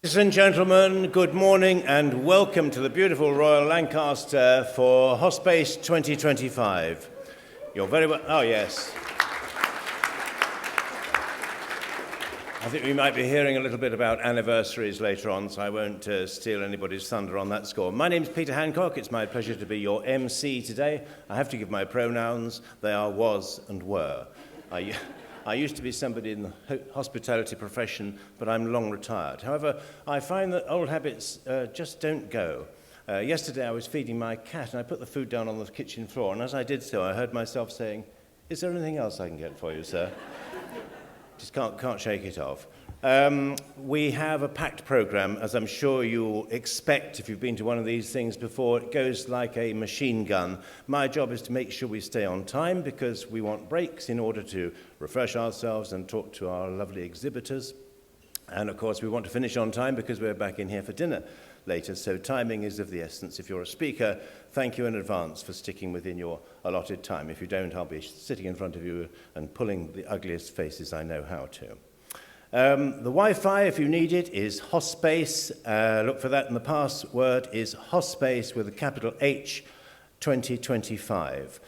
Ladies and gentlemen, good morning and welcome to the beautiful Royal Lancaster for HOSPACE 2025. You're very well. Oh, yes. I think we might be hearing a little bit about anniversaries later on, so I won't steal anybody's thunder on that score. My name's Peter Hancock. It's my pleasure to be your MC today. I have to give my pronouns. They are was and were. I used to be somebody in the hospitality profession, but I'm long retired. However, I find that old habits just don't go. Yesterday I was feeding my cat and I put the food down on the kitchen floor, and as I did so I heard myself saying, "Is there anything else I can get for you, sir?" Just can't shake it off. We have a packed programme, as I'm sure you'll expect if you've been to one of these things before. It goes like a machine gun. My job is to make sure we stay on time because we want breaks in order to refresh ourselves and talk to our lovely exhibitors. And of course we want to finish on time because we're back in here for dinner later, so timing is of the essence. If you're a speaker, thank you in advance for sticking within your allotted time. If you don't, I'll be sitting in front of you and pulling the ugliest faces I know how to. The Wi-Fi, if you need it, is HOSPACE. Look for that, and the password is HOSPACE with a capital H 2025.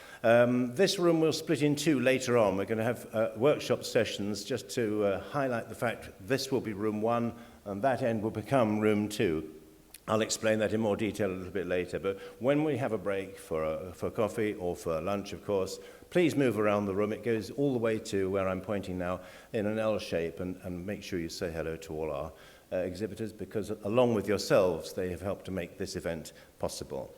This room will split in two later on. We're going to have workshop sessions just to highlight the fact this will be room 1 and that end will become room 2. I'll explain that in more detail a little bit later, but when we have a break for coffee or for lunch, of course, please move around the room. It goes all the way to where I'm pointing now in an L shape, and make sure you say hello to all our exhibitors, because along with yourselves, they have helped to make this event possible.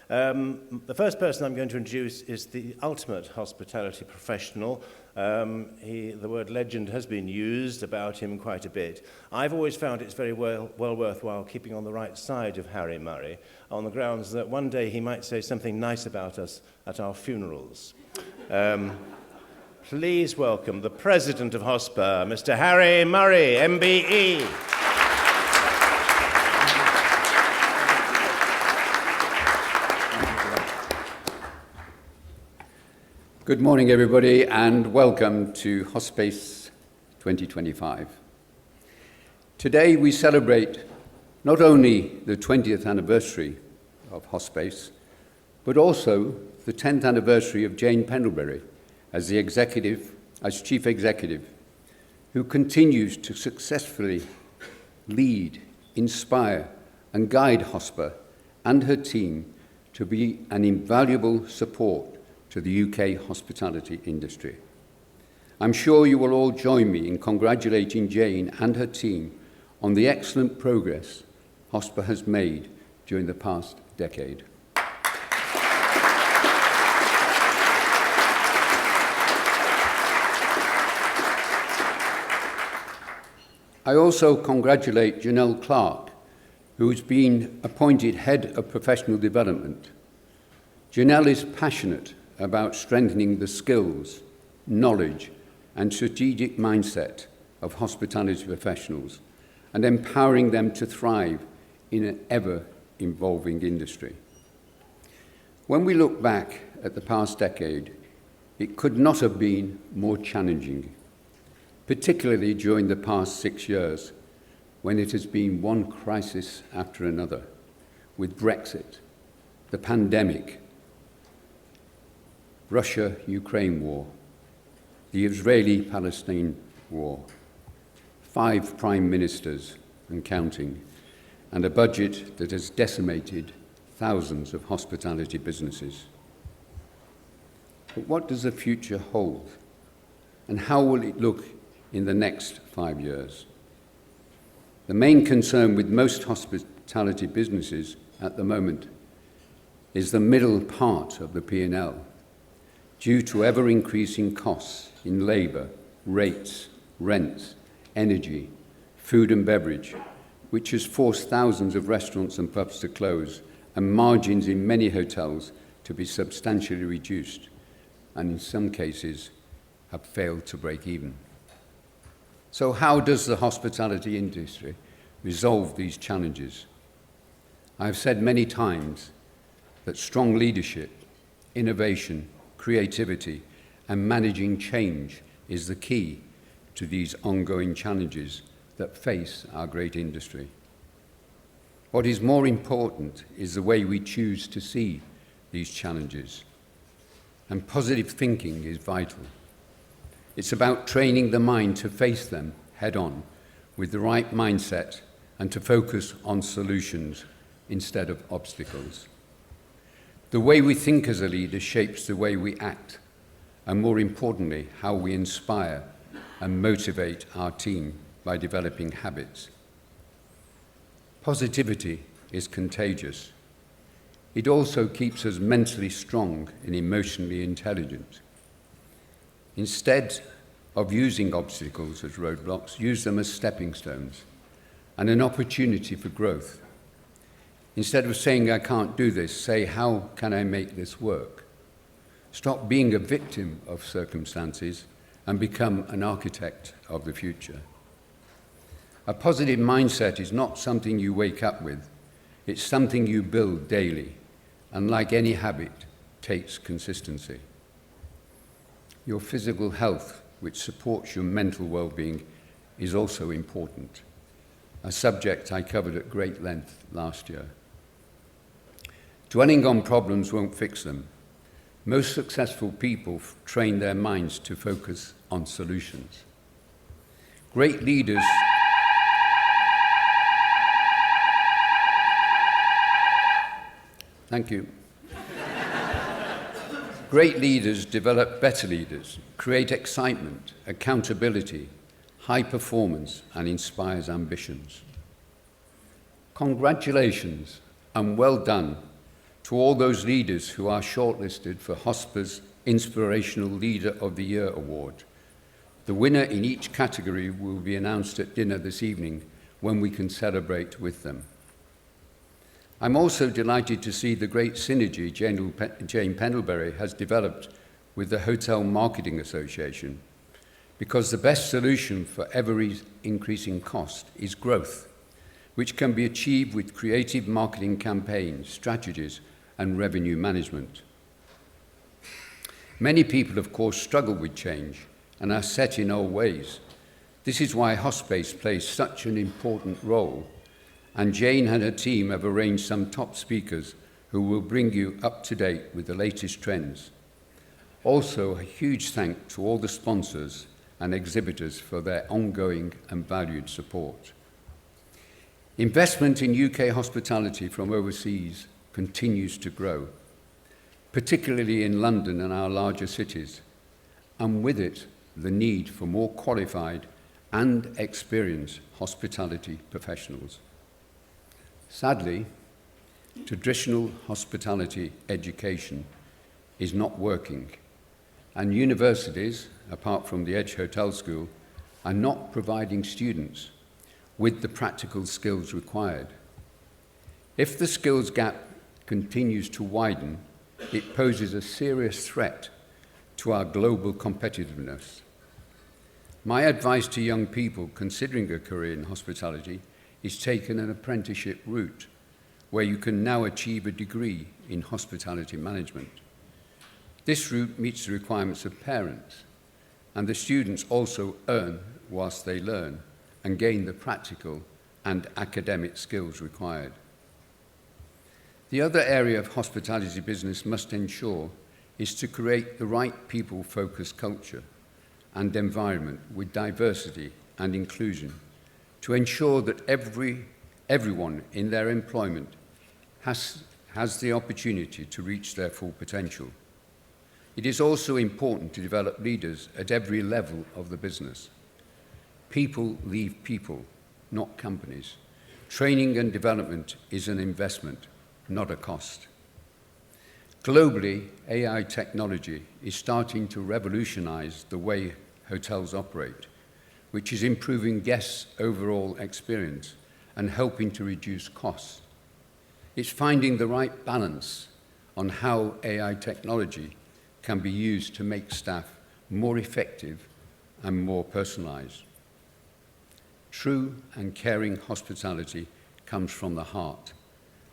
The first person I'm going to introduce is the ultimate hospitality professional. The word legend has been used about him quite a bit. I've always found it's very well worthwhile keeping on the right side of Harry Murray, on the grounds that one day he might say something nice about us at our funerals. Please welcome the President of HOSPA, Mr. Harry Murray MBE. Good morning, everybody, and welcome to HOSPACE 2025. Today we celebrate not only the 20th anniversary of HOSPACE, but also the 10th anniversary of Jane Pendlebury as Chief Executive, who continues to successfully lead, inspire, and guide HOSPA and her team to be an invaluable support to the UK hospitality industry. I'm sure you will all join me in congratulating Jane and her team on the excellent progress HOSPA has made during the past decade. I also congratulate Janelle Clark, who's been appointed Head of Professional Development. Janelle is passionate about strengthening the skills, knowledge, and strategic mindset of hospitality professionals and empowering them to thrive in an ever-evolving industry. When we look back at the past decade, it could not have been more challenging, particularly during the past 6 years, when it has been one crisis after another, with Brexit, the pandemic, Russia-Ukraine war, the Israeli-Palestine war, 5 prime ministers and counting, and a budget that has decimated thousands of hospitality businesses. But what does the future hold? And how will it look in the next 5 years? The main concern with most hospitality businesses at the moment is the middle part of the P&L, due to ever-increasing costs in labour, rates, rents, energy, food and beverage, which has forced thousands of restaurants and pubs to close and margins in many hotels to be substantially reduced, and in some cases have failed to break even. So how does the hospitality industry resolve these challenges? I've said many times that strong leadership, innovation, creativity, and managing change is the key to these ongoing challenges that face our great industry. What is more important is the way we choose to see these challenges. And positive thinking is vital. It's about training the mind to face them head-on with the right mindset and to focus on solutions instead of obstacles. The way we think as a leader shapes the way we act, and more importantly, how we inspire and motivate our team by developing habits. Positivity is contagious. It also keeps us mentally strong and emotionally intelligent. Instead of using obstacles as roadblocks, use them as stepping stones and an opportunity for growth. Instead of saying, "I can't do this," say, "How can I make this work?" Stop being a victim of circumstances and become an architect of the future. A positive mindset is not something you wake up with. It's something you build daily, and like any habit, takes consistency. Your physical health, which supports your mental well-being, is also important, a subject I covered at great length last year. Dwelling on problems won't fix them. Most successful people train their minds to focus on solutions. Great leaders Thank you. Great leaders develop better leaders, create excitement, accountability, high performance, and inspires ambitions. Congratulations and well done to all those leaders who are shortlisted for HOSPACE Inspirational Leader of the Year Award. The winner in each category will be announced at dinner this evening when we can celebrate with them. I'm also delighted to see the great synergy Jane Pendlebury has developed with the Hotel Marketing Association, because the best solution for ever-increasing cost is growth, which can be achieved with creative marketing campaigns, strategies, and revenue management. Many people, of course, struggle with change and are set in old ways. This is why HOSPACE plays such an important role, and Jane and her team have arranged some top speakers who will bring you up to date with the latest trends. Also, a huge thanks to all the sponsors and exhibitors for their ongoing and valued support. Investment in UK hospitality from overseas continues to grow, particularly in London and our larger cities, and with it, the need for more qualified and experienced hospitality professionals. Sadly, traditional hospitality education is not working, and universities, apart from the Edge Hotel School, are not providing students with the practical skills required. If the skills gap continues to widen, it poses a serious threat to our global competitiveness. My advice to young people considering a career in hospitality is taking an apprenticeship route, where you can now achieve a degree in hospitality management. This route meets the requirements of parents, and the students also earn whilst they learn and gain the practical and academic skills required. The other area of hospitality business must ensure is to create the right people-focused culture and environment with diversity and inclusion, to ensure that everyone in their employment has the opportunity to reach their full potential. It is also important to develop leaders at every level of the business. People leave people, not companies. Training and development is an investment, not a cost. Globally, AI technology is starting to revolutionize the way hotels operate, which is improving guests' overall experience and helping to reduce costs. It's finding the right balance on how AI technology can be used to make staff more effective and more personalized. True and caring hospitality comes from the heart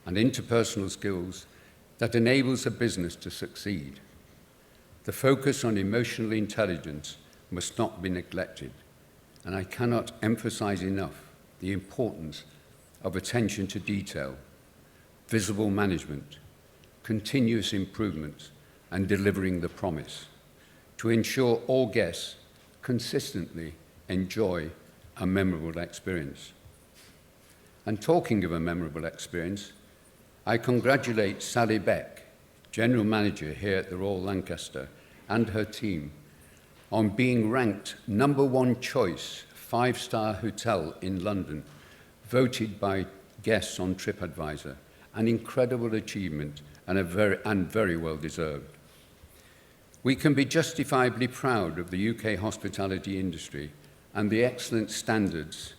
and interpersonal skills that enables a business to succeed. The focus on emotional intelligence must not be neglected, and I cannot emphasize enough the importance of attention to detail, visible management, continuous improvement, and delivering the promise to ensure all guests consistently enjoy a memorable experience. And talking of a memorable experience, I congratulate Sally Beck, General Manager here at the Royal Lancaster, and her team on being ranked #1 choice 5-star hotel in London, voted by guests on TripAdvisor, an incredible achievement and very well deserved. We can be justifiably proud of the UK hospitality industry and the excellent standards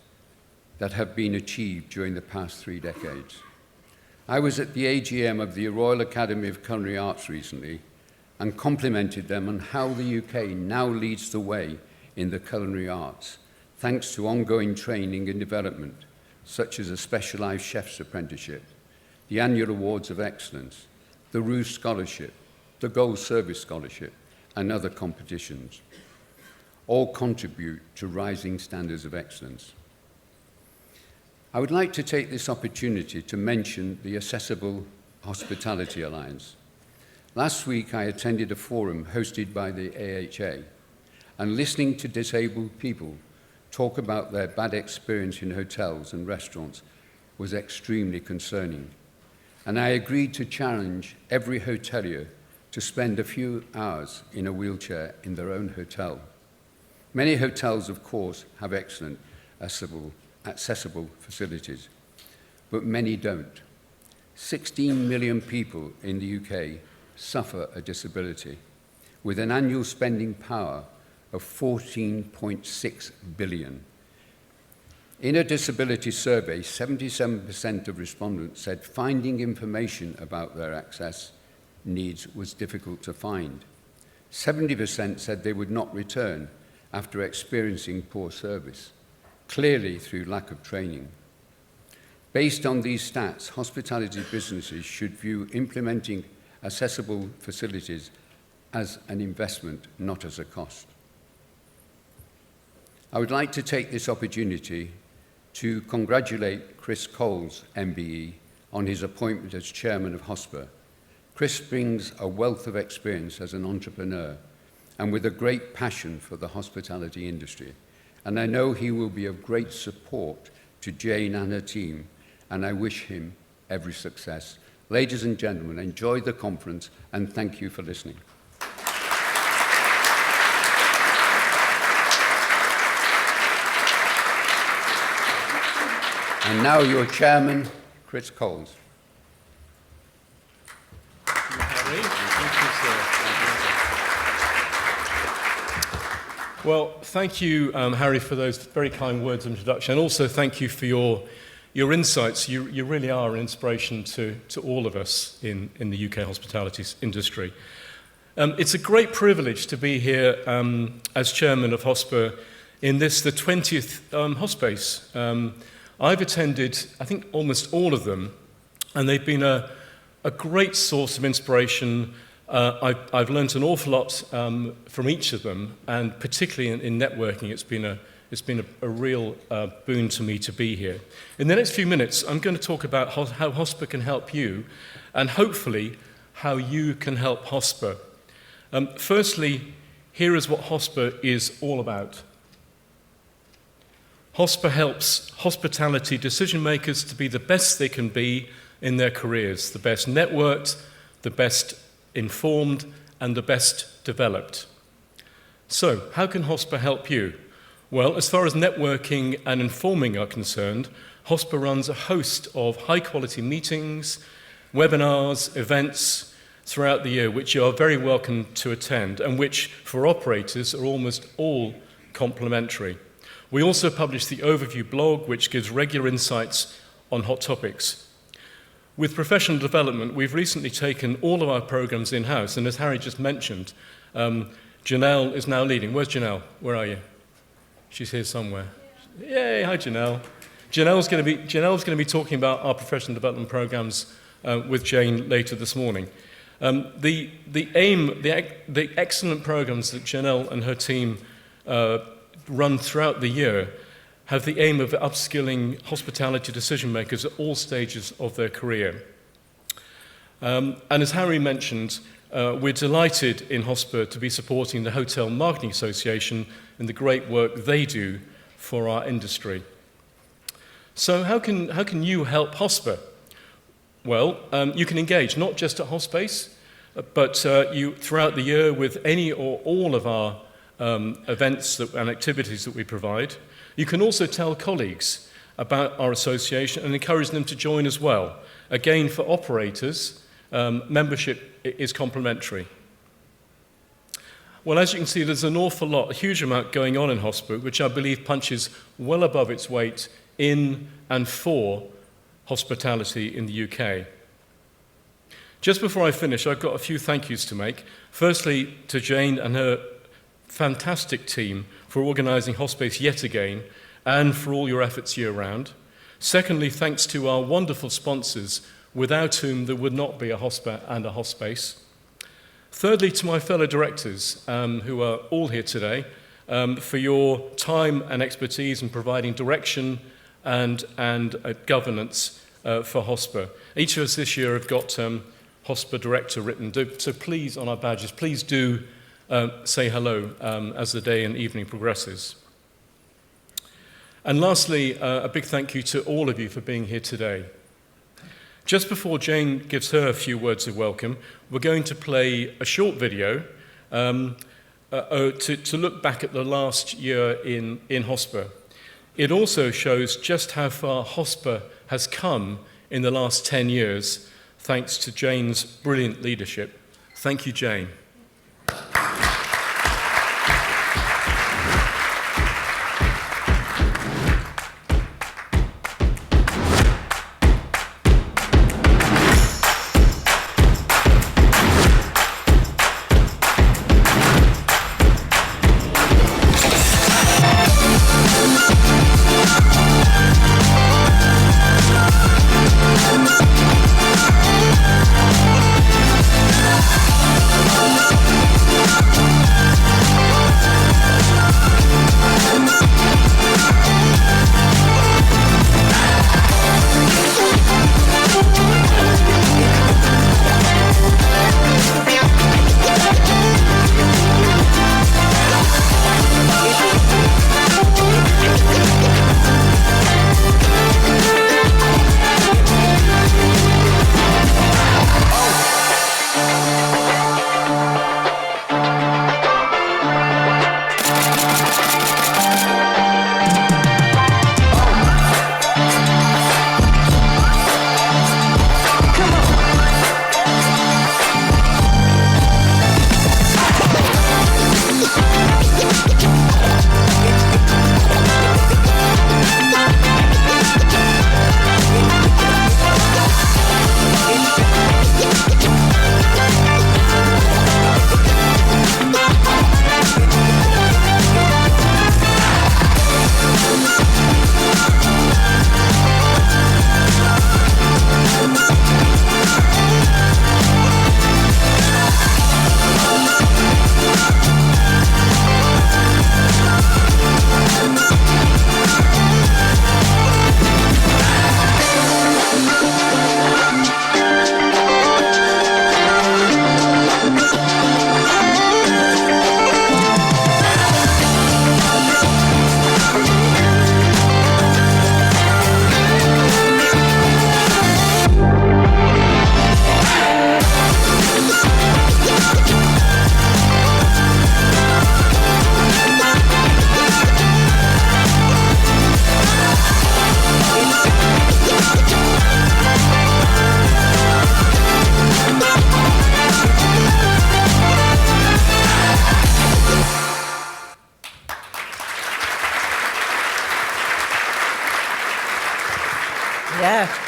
that have been achieved during the past 3 decades. I was at the AGM of the Royal Academy of Culinary Arts recently and complimented them on how the UK now leads the way in the culinary arts, thanks to ongoing training and development, such as a specialised chef's apprenticeship, the annual Awards of Excellence, the Rouge Scholarship, the Gold Service Scholarship, and other competitions. All contribute to rising standards of excellence. I would like to take this opportunity to mention the Accessible Hospitality Alliance. Last week, I attended a forum hosted by the AHA, and listening to disabled people talk about their bad experience in hotels and restaurants was extremely concerning. And I agreed to challenge every hotelier to spend a few hours in a wheelchair in their own hotel. Many hotels, of course, have excellent accessible facilities, but many don't. 16 million people in the UK suffer a disability, with an annual spending power of 14.6 billion. In a disability survey, 77% of respondents said finding information about their access needs was difficult to find. 70% said they would not return after experiencing poor service, clearly through lack of training. Based on these stats, hospitality businesses should view implementing accessible facilities as an investment, not as a cost. I would like to take this opportunity to congratulate Chris Cowls MBE on his appointment as chairman of HOSPA. Chris brings a wealth of experience as an entrepreneur and with a great passion for the hospitality industry. And I know he will be of great support to Jane and her team, and I wish him every success. Ladies and gentlemen, enjoy the conference, and thank you for listening. And now your chairman, Chris Cowls. Harry. Thank you, sir. Well, thank you, Harry, for those very kind words of introduction, and also thank you for your insights. You really are an inspiration to all of us in the UK hospitality industry. It's a great privilege to be here as chairman of HOSPA in this, the 20th HOSPACE. I've attended, I think, almost all of them, and they've been a great source of inspiration. I've learnt an awful lot from each of them, and particularly in networking, it's been a real boon to me to be here. In the next few minutes, I'm going to talk about how HOSPA can help you, and hopefully how you can help HOSPA. Firstly, here is what HOSPA is all about. HOSPA helps hospitality decision makers to be the best they can be in their careers, the best networked, the best informed, and the best developed. So, how can HOSPA help you? Well, as far as networking and informing are concerned, HOSPA runs a host of high-quality meetings, webinars, events throughout the year, which you are very welcome to attend, and which, for operators, are almost all complimentary. We also publish the Overview blog, which gives regular insights on hot topics. With professional development, we've recently taken all of our programs in-house, and as Harry just mentioned, Janelle is now leading. Where's Janelle? Where are you? She's here somewhere. Yay, hi Janelle. Janelle's going to be talking about our professional development programs with Jane later this morning. The excellent programs that Janelle and her team run throughout the year have the aim of upskilling hospitality decision makers at all stages of their career. And as Harry mentioned, we're delighted in HOSPA to be supporting the Hotel Marketing Association in the great work they do for our industry. So how can you help HOSPA? Well, you can engage not just at HOSPACE, but you throughout the year with any or all of our events and activities that we provide. You can also tell colleagues about our association and encourage them to join as well. Again, for operators, membership is complimentary. Well, as you can see, there's an awful lot, a huge amount going on in HOSPA, which I believe punches well above its weight in and for hospitality in the UK. Just before I finish, I've got a few thank yous to make. Firstly, to Jane and her fantastic team for organising HOSPACE yet again and for all your efforts year-round. Secondly, thanks to our wonderful sponsors, without whom there would not be a HOSPA and a HOSPACE. Thirdly, to my fellow directors, who are all here today, for your time and expertise in providing direction and governance for HOSPA. Each of us this year have got HOSPA Director written, so please, on our badges, please do say hello as the day and evening progresses. And lastly, a big thank you to all of you for being here today. Just before Jane gives her a few words of welcome, we're going to play a short video to look back at the last year in HOSPA. It also shows just how far HOSPA has come in the last 10 years, thanks to Jane's brilliant leadership. Thank you, Jane.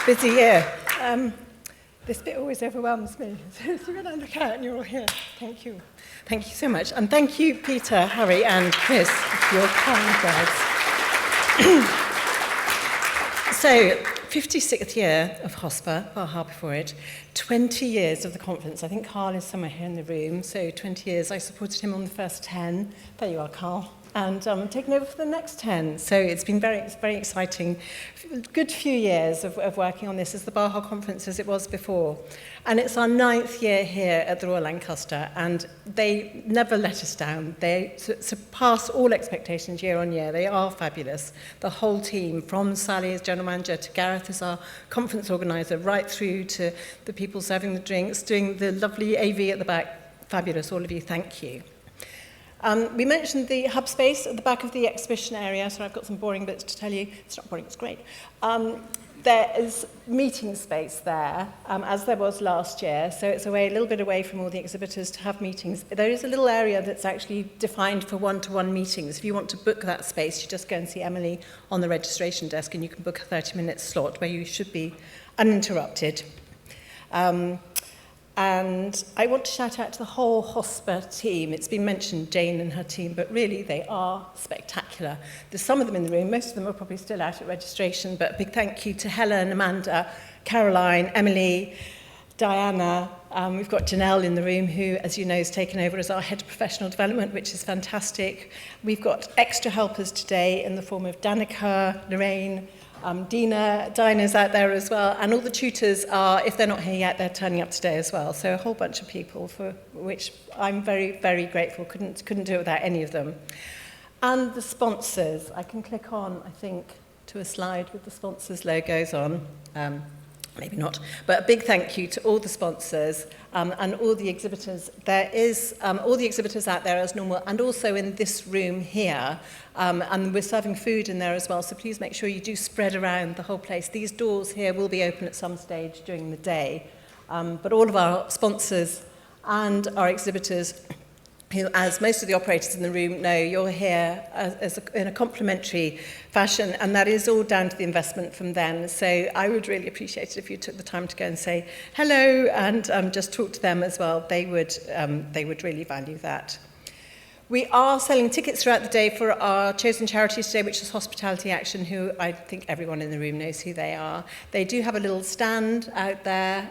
Busy year. This bit always overwhelms me. So when I look out and you're all here, thank you. Thank you so much. And thank you, Peter, Harry, and Chris, for your kind words. So, 56th year of HOSPA, Bar Harbour for it, 20 years of the conference. I think Carl is somewhere here in the room, so 20 years. I supported him on the first 10. There you are, Carl. and taken over for the next 10. So it's been very exciting. Good few years of working on this as the Baja Conference as it was before. And it's our 9th year here at the Royal Lancaster, and they never let us down. They surpass all expectations year on year. They are fabulous. The whole team, from Sally as General Manager to Gareth as our conference organiser, right through to the people serving the drinks, doing the lovely AV at the back. Fabulous, all of you, thank you. We mentioned the hub space at the back of the exhibition area, so I've got some boring bits to tell you. It's not boring, it's great. There is meeting space there, as there was last year, so it's a little bit away from all the exhibitors to have meetings. There is a little area that's actually defined for one-to-one meetings. If you want to book that space, you just go and see Emily on the registration desk, and you can book a 30-minute slot where you should be uninterrupted. And I want to shout out to the whole HOSPA team. It's been mentioned, Jane and her team, but really they are spectacular. There's some of them in the room. Most of them are probably still out at registration, but a big thank you to Helen, Amanda, Caroline, Emily, Diana. We've got Janelle in the room, who, as you know, has taken over as our Head of Professional Development, which is fantastic. We've got extra helpers today in the form of Danica, Lorraine, Dinah's out there as well, and all the tutors are, if they're not here yet, they're turning up today as well. So a whole bunch of people for which I'm very, very grateful. Couldn't do it without any of them. And the sponsors. I can click on, I think, to a slide with the sponsors' logos on. Maybe not, but a big thank you to all the sponsors and all the exhibitors. There is all the exhibitors out there as normal, and also in this room here, and we're serving food in there as well, so please make sure you do spread around the whole place. These doors here will be open at some stage during the day, but all of our sponsors and our exhibitors, who, as most of the operators in the room know, you're here in a complimentary fashion, and that is all down to the investment from them. So I would really appreciate it if you took the time to go and say hello and just talk to them as well. They would really value that. We are selling tickets throughout the day for our chosen charity today, which is Hospitality Action, who I think everyone in the room knows who they are. They do have a little stand out there,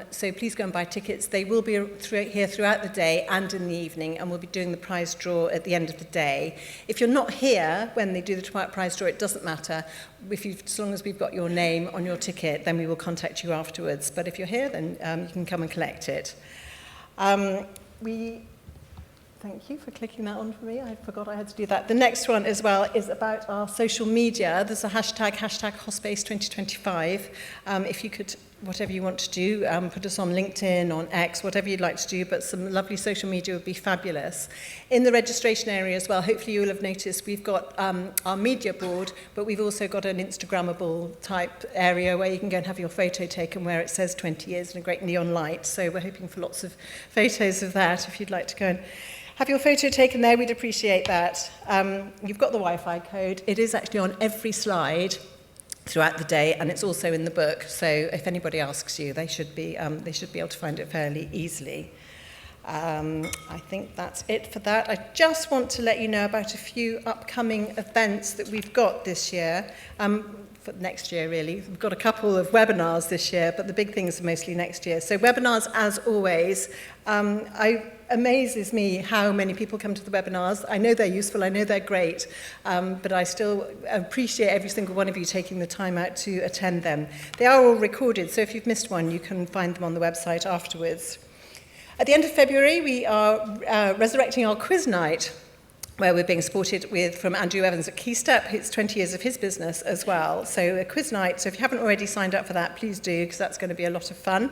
so please go and buy tickets. They will be here throughout the day and in the evening, and we'll be doing the prize draw at the end of the day. If you're not here when they do the prize draw, it doesn't matter. As long as we've got your name on your ticket, then we will contact you afterwards. But if you're here, then you can come and collect it. Thank you for clicking that on for me. I forgot I had to do that. The next one as well is about our social media. There's a hashtag HOSPACE 2025. If you could, whatever you want to do, put us on LinkedIn, on X, whatever you'd like to do, but some lovely social media would be fabulous. In the registration area as well, hopefully you'll have noticed we've got our media board, but we've also got an Instagrammable type area where you can go and have your photo taken where it says 20 years in a great neon light. So we're hoping for lots of photos of that if you'd like to go and have your photo taken there, we'd appreciate that. You've got the Wi-Fi code. It is actually on every slide throughout the day, and it's also in the book. So if anybody asks you, they should be able to find it fairly easily. I think that's it for that. I just want to let you know about a few upcoming events that we've got this year. For next year, really. We've got a couple of webinars this year, but the big things are mostly next year. So webinars, as always. It amazes me how many people come to the webinars. I know they're useful, I know they're great, but I still appreciate every single one of you taking the time out to attend them. They are all recorded, so if you've missed one, you can find them on the website afterwards. At the end of February, we are resurrecting our quiz night, where we're being supported from Andrew Evans at Keystep. It's 20 years of his business as well. So a quiz night. So if you haven't already signed up for that, please do, because that's going to be a lot of fun.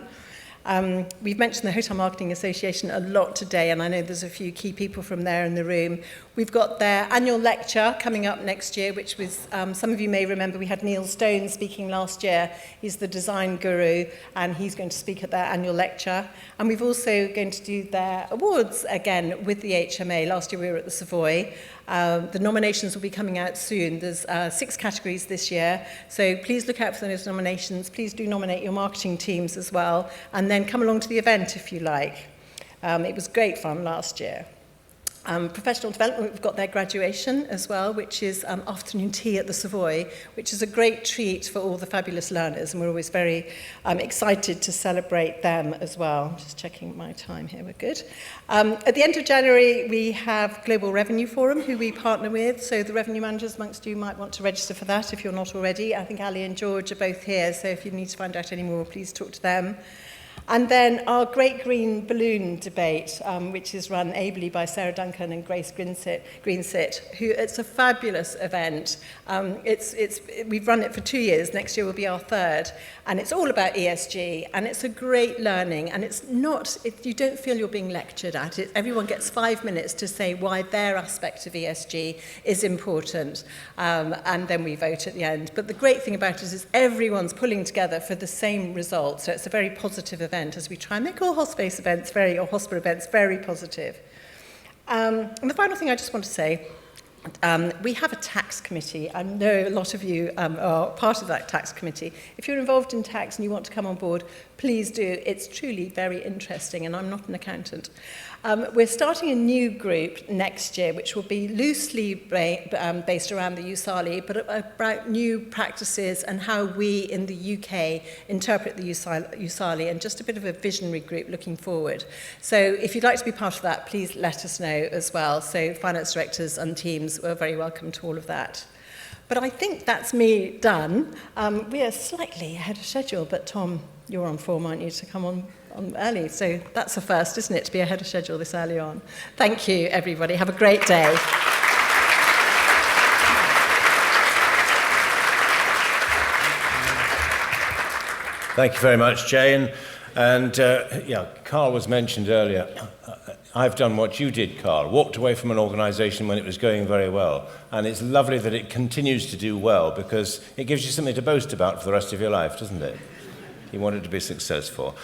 We've mentioned the Hotel Marketing Association a lot today, and I know there's a few key people from there in the room. We've got their annual lecture coming up next year, which was, some of you may remember, we had Neil Stone speaking last year. He's the design guru, and he's going to speak at their annual lecture. And we've also going to do their awards again with the HMA. Last year we were at the Savoy. The nominations will be coming out soon. There's 6 categories this year, so please look out for those nominations. Please do nominate your marketing teams as well, and then come along to the event if you like. It was great fun last year. Professional development, we've got their graduation as well, which is afternoon tea at the Savoy, which is a great treat for all the fabulous learners, and we're always very excited to celebrate them as well. Just checking my time here, we're good. At the end of January, we have Global Revenue Forum, who we partner with, so the revenue managers amongst you might want to register for that if you're not already. I think Ali and George are both here, so if you need to find out any more, please talk to them. And then our Great Green Balloon debate, which is run ably by Sarah Duncan and Grace Greensit, who it's a fabulous event. We've run it for 2 years. Next year will be our third. And it's all about ESG. And it's a great learning. And it's not, you don't feel you're being lectured at it. Everyone gets 5 minutes to say why their aspect of ESG is important. And then we vote at the end. But the great thing about it is everyone's pulling together for the same result. So it's a very positive event as we try and make all HOSPACE events or hospital events very positive. And the final thing I just want to say, we have a tax committee. I know a lot of you are part of that tax committee. If you're involved in tax and you want to come on board, please do. It's truly very interesting, and I'm not an accountant. We're starting a new group next year, which will be loosely based around the USALI, but about new practices and how we in the UK interpret the USALI, and just a bit of a visionary group looking forward. So if you'd like to be part of that, please let us know as well. So finance directors and teams are very welcome to all of that. But I think that's me done. We are slightly ahead of schedule, but Tom, you're on form, aren't you, to come on early? So that's a first, isn't it, to be ahead of schedule this early on. Thank you, everybody. Have a great day. Thank you very much, Jane. And Carl was mentioned earlier. I've done what you did, Carl, walked away from an organisation when it was going very well. And it's lovely that it continues to do well, because it gives you something to boast about for the rest of your life, doesn't it? You want it to be successful.